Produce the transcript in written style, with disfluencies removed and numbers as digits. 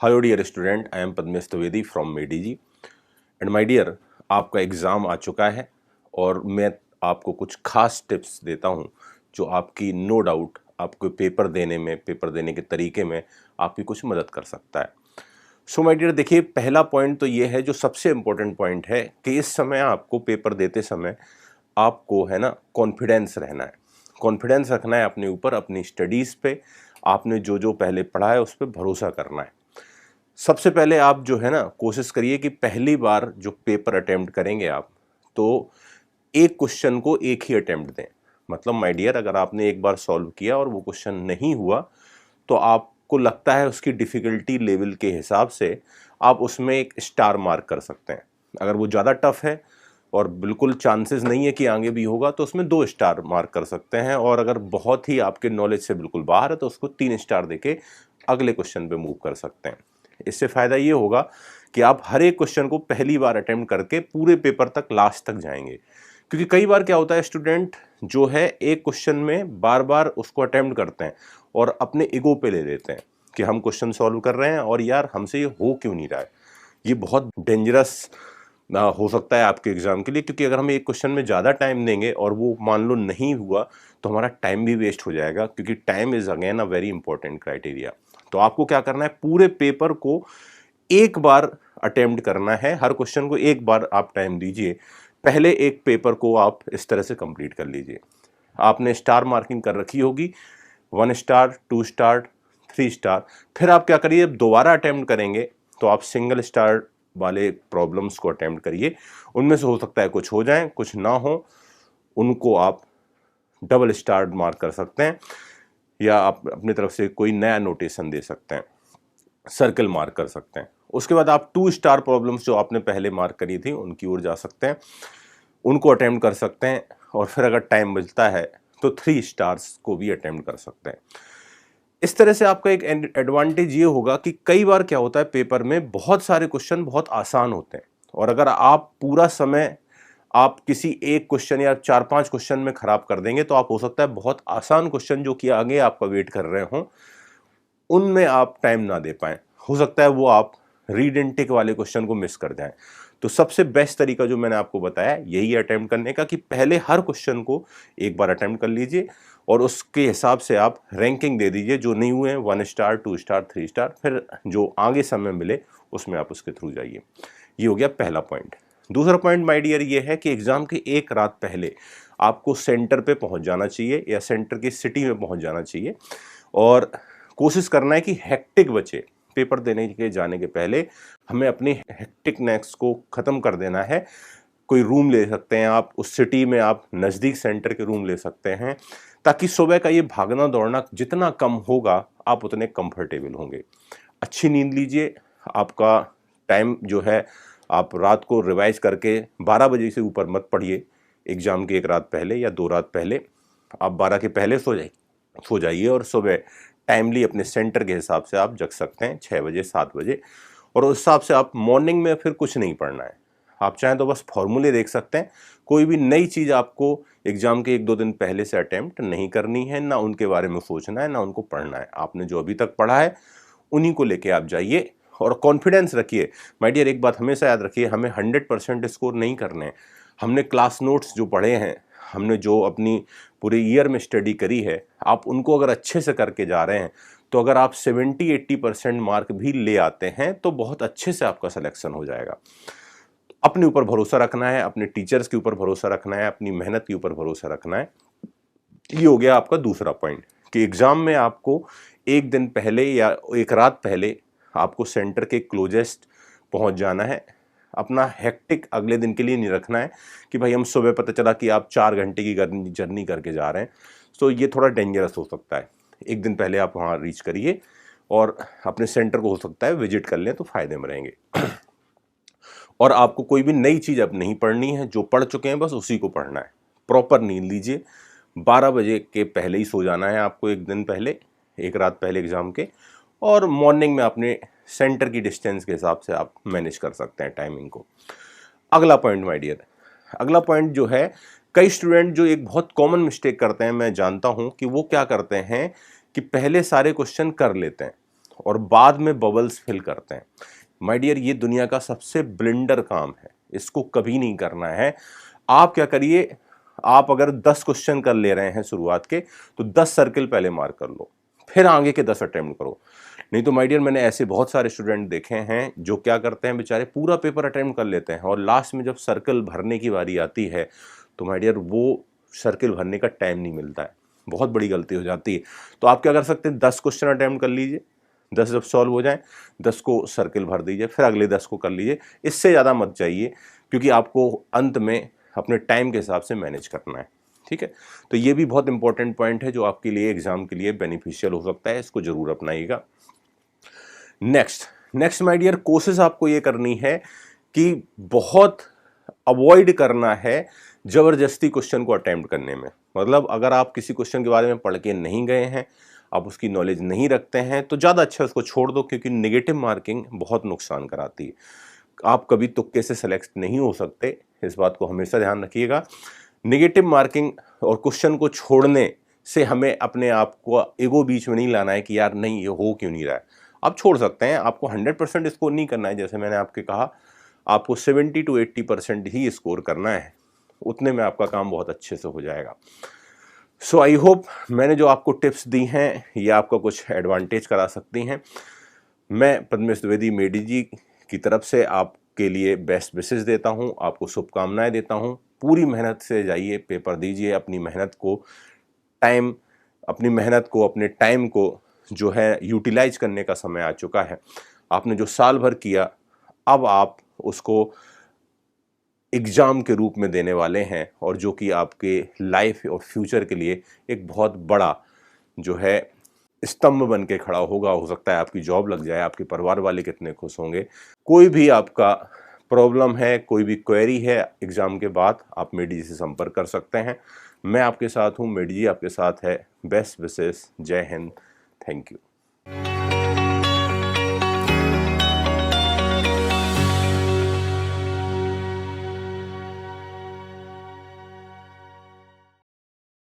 Hello dear student, I am Padmesh Dwivedi from मेडीजी and my dear, आपका exam आ चुका है और मैं आपको कुछ खास टिप्स देता हूं जो आपकी नो डाउट आपको पेपर देने के तरीके में आपकी कुछ मदद कर सकता है। सो माय डियर, देखिए, पहला पॉइंट तो ये है जो सबसे इम्पोर्टेंट पॉइंट है कि इस समय आपको पेपर देते समय आपको है ना कॉन्फिडेंस रहना है। कॉन्फिडेंस रखना है अपने ऊपर, अपनी स्टडीज़ पे। आपने जो जो पहले पढ़ा है उस पर भरोसा करना है। सबसे पहले आप जो है ना कोशिश करिए कि पहली बार जो पेपर अटेम्प्ट करेंगे आप, तो एक क्वेश्चन को एक ही अटेम्प्ट दें। मतलब माय डियर, अगर आपने एक बार सॉल्व किया और वो क्वेश्चन नहीं हुआ तो आपको लगता है उसकी डिफ़िकल्टी लेवल के हिसाब से आप उसमें एक स्टार मार्क कर सकते हैं। अगर वो ज़्यादा टफ है और बिल्कुल चांसेस नहीं है कि आगे भी होगा तो उसमें 2 स्टार मार्क कर सकते हैं, और अगर बहुत ही आपके नॉलेज से बिल्कुल बाहर है तो उसको 3 स्टार देके अगले क्वेश्चन पे मूव कर सकते हैं। इससे फ़ायदा ये होगा कि आप हर एक क्वेश्चन को पहली बार अटेम्प्ट करके पूरे पेपर तक लास्ट तक जाएंगे। क्योंकि कई बार क्या होता है, स्टूडेंट जो है एक क्वेश्चन में बार बार उसको अटेम्प्ट करते हैं और अपने ईगो पे ले लेते हैं कि हम क्वेश्चन सॉल्व कर रहे हैं और यार हमसे ये हो क्यों नहीं रहा है। ये बहुत डेंजरस हो सकता है आपके एग्ज़ाम के लिए, क्योंकि अगर हम एक क्वेश्चन में ज़्यादा टाइम देंगे और वो मान लो नहीं हुआ तो हमारा टाइम भी वेस्ट हो जाएगा, क्योंकि time is again a very important criteria. तो आपको क्या करना है, पूरे पेपर को एक बार अटेम्प्ट करना है। हर क्वेश्चन को एक बार आप टाइम दीजिए। पहले एक पेपर को आप इस तरह से कंप्लीट कर लीजिए। आपने स्टार मार्किंग कर रखी होगी, 1 स्टार, 2 स्टार, 3 स्टार। फिर आप क्या करिए, दोबारा अटेम्प्ट करेंगे तो आप सिंगल स्टार वाले प्रॉब्लम्स को अटेम्प्ट करिए। उनमें से हो सकता है कुछ हो जाए, कुछ ना हो, उनको आप डबल स्टार मार्क कर सकते हैं, या आप अपनी तरफ से कोई नया नोटेशन दे सकते हैं, सर्कल मार्क कर सकते हैं। उसके बाद आप 2 स्टार प्रॉब्लम्स जो आपने पहले मार्क करी थी उनकी ओर जा सकते हैं, उनको अटेम्प्ट कर सकते हैं। और फिर अगर टाइम बचता है तो 3 स्टार्स को भी अटेम्प्ट कर सकते हैं। इस तरह से आपका एक एडवांटेज ये होगा कि कई बार क्या होता है, पेपर में बहुत सारे क्वेश्चन बहुत आसान होते हैं, और अगर आप पूरा समय आप किसी एक क्वेश्चन या 4-5 क्वेश्चन में खराब कर देंगे तो आप हो सकता है बहुत आसान क्वेश्चन जो कि आगे आपका वेट कर रहे हों उनमें आप टाइम ना दे पाएँ। हो सकता है वो आप रीड एंड टिक वाले क्वेश्चन को मिस कर जाएँ। तो सबसे बेस्ट तरीका जो मैंने आपको बताया यही है अटेम्प्ट करने का, कि पहले हर क्वेश्चन को एक बार अटेम्प्ट कर लीजिए और उसके हिसाब से आप रैंकिंग दे दीजिए। जो नहीं हुए 1 स्टार, 2 स्टार, 3 स्टार, फिर जो आगे समय मिले उसमें आप उसके थ्रू जाइए। ये हो गया पहला पॉइंट। दूसरा पॉइंट माय डियर ये है कि एग्ज़ाम की एक रात पहले आपको सेंटर पे पहुंच जाना चाहिए या सेंटर की सिटी में पहुंच जाना चाहिए, और कोशिश करना है कि हेक्टिक बचे। पेपर देने के जाने के पहले हमें अपनी हेक्टिकनेस को ख़त्म कर देना है। कोई रूम ले सकते हैं आप, उस सिटी में आप नज़दीक सेंटर के रूम ले सकते हैं, ताकि सुबह का ये भागना दौड़ना जितना कम होगा आप उतने कंफर्टेबल होंगे। अच्छी नींद लीजिए। आपका टाइम जो है, आप रात को रिवाइज करके 12 बजे से ऊपर मत पढ़िए। एग्ज़ाम की एक रात पहले या 2 रात पहले आप 12 के पहले सो जाइए और सुबह टाइमली अपने सेंटर के हिसाब से आप जग सकते हैं 6 बजे, 7 बजे। और उस हिसाब से आप मॉर्निंग में फिर कुछ नहीं पढ़ना है। आप चाहें तो बस फॉर्मूले देख सकते हैं। कोई भी नई चीज़ आपको एग्ज़ाम के 1-2 दिन पहले से अटेम्प्ट नहीं करनी है, ना उनके बारे में सोचना है, ना उनको पढ़ना है। आपने जो अभी तक पढ़ा है उन्हीं को लेके आप जाइए और कॉन्फिडेंस रखिए। माय डियर, एक बात हमेशा याद रखिए, हमें 100% स्कोर नहीं करने हैं। हमने क्लास नोट्स जो पढ़े हैं, हमने जो अपनी पूरे ईयर में स्टडी करी है, आप उनको अगर अच्छे से करके जा रहे हैं तो अगर आप 70-80% मार्क भी ले आते हैं तो बहुत अच्छे से आपका सिलेक्शन हो जाएगा। अपने ऊपर भरोसा रखना है, अपने टीचर्स के ऊपर भरोसा रखना है, अपनी मेहनत के ऊपर भरोसा रखना है। ये हो गया आपका दूसरा पॉइंट, कि एग्ज़ाम में आपको एक दिन पहले या एक रात पहले आपको सेंटर के क्लोजेस्ट पहुंच जाना है। अपना हेक्टिक अगले दिन के लिए नहीं रखना है कि भाई हम सुबह पता चला कि आप 4 घंटे की जर्नी करके जा रहे हैं, तो ये थोड़ा डेंजरस हो सकता है। एक दिन पहले आप वहाँ रीच करिए और अपने सेंटर को हो सकता है विजिट कर लें तो फ़ायदे में रहेंगे। और आपको कोई भी नई चीज़ अब नहीं पढ़नी है, जो पढ़ चुके हैं बस उसी को पढ़ना है। प्रॉपर नींद लीजिए। 12 बजे के पहले ही सो जाना है आपको, एक दिन पहले, एक रात पहले एग्ज़ाम के। और मॉर्निंग में अपने सेंटर की डिस्टेंस के हिसाब से आप मैनेज कर सकते हैं टाइमिंग को। अगला पॉइंट माय डियर, अगला पॉइंट जो है, कई स्टूडेंट जो एक बहुत कॉमन मिस्टेक करते हैं, मैं जानता हूं कि वो क्या करते हैं कि पहले सारे क्वेश्चन कर लेते हैं और बाद में बबल्स फिल करते हैं। माय डियर, ये दुनिया का सबसे ब्लिंडर काम है, इसको कभी नहीं करना है। आप क्या करिए, आप अगर 10 क्वेश्चन कर ले रहे हैं शुरुआत के, तो 10 सर्किल पहले मार्क कर लो, फिर आगे के 10 अटेम्प्ट करो। नहीं तो माय डियर, मैंने ऐसे बहुत सारे स्टूडेंट देखे हैं जो क्या करते हैं, बेचारे पूरा पेपर अटेम्प्ट कर लेते हैं और लास्ट में जब सर्कल भरने की बारी आती है तो माय डियर वो सर्किल भरने का टाइम नहीं मिलता है, बहुत बड़ी गलती हो जाती है। तो आप क्या कर सकते हैं, 10 क्वेश्चन अटेम्प्ट कर लीजिए, 10 जब सॉल्व हो जाए 10 को सर्किल भर दीजिए, फिर अगले 10 को कर लीजिए, इससे ज़्यादा मत जाइए, क्योंकि आपको अंत में अपने टाइम के हिसाब से मैनेज करना है। ठीक है, तो ये भी बहुत इंपॉर्टेंट पॉइंट है जो आपके लिए एग्जाम के लिए बेनिफिशियल हो सकता है, इसको जरूर अपनाइएगा। नेक्स्ट माय डियर, कोशिश आपको ये करनी है कि बहुत अवॉइड करना है जबरदस्ती क्वेश्चन को अटेम्प्ट करने में। मतलब अगर आप किसी क्वेश्चन के बारे में पढ़ के नहीं गए हैं, आप उसकी नॉलेज नहीं रखते हैं, तो ज़्यादा अच्छा उसको छोड़ दो, क्योंकि नेगेटिव मार्किंग बहुत नुकसान कराती है। आप कभी तुक्के से सेलेक्ट नहीं हो सकते, इस बात को हमेशा ध्यान रखिएगा। नेगेटिव मार्किंग और क्वेश्चन को छोड़ने से हमें अपने आप को ईगो बीच में नहीं लाना है कि यार नहीं ये हो क्यों नहीं रहा है। आप छोड़ सकते हैं, आपको 100% स्कोर नहीं करना है, जैसे मैंने आपके कहा आपको 70 to 80% ही स्कोर करना है, उतने में आपका काम बहुत अच्छे से हो जाएगा। सो आई होप मैंने जो आपको टिप्स दी हैं ये आपको कुछ एडवांटेज करा सकती हैं। मैं पद्मेश द्विवेदी मेडी जी की तरफ से आपके लिए बेस्ट विशेस देता हूं, आपको शुभकामनाएं देता हूं। पूरी मेहनत से जाइए, पेपर दीजिए, अपनी मेहनत को अपने टाइम को जो है यूटिलाइज करने का समय आ चुका है। आपने जो साल भर किया, अब आप उसको एग्जाम के रूप में देने वाले हैं, और जो कि आपके लाइफ और फ्यूचर के लिए एक बहुत बड़ा जो है स्तंभ बन के खड़ा होगा। हो सकता है आपकी जॉब लग जाए, आपके परिवार वाले कितने खुश होंगे। कोई भी आपका प्रॉब्लम है, कोई भी क्वेरी है एग्जाम के बाद, आप मेडी जी से संपर्क कर सकते हैं। मैं आपके साथ हूं, मेडी जी आपके साथ है। बेस्ट विशेस, जय हिंद, थैंक यू।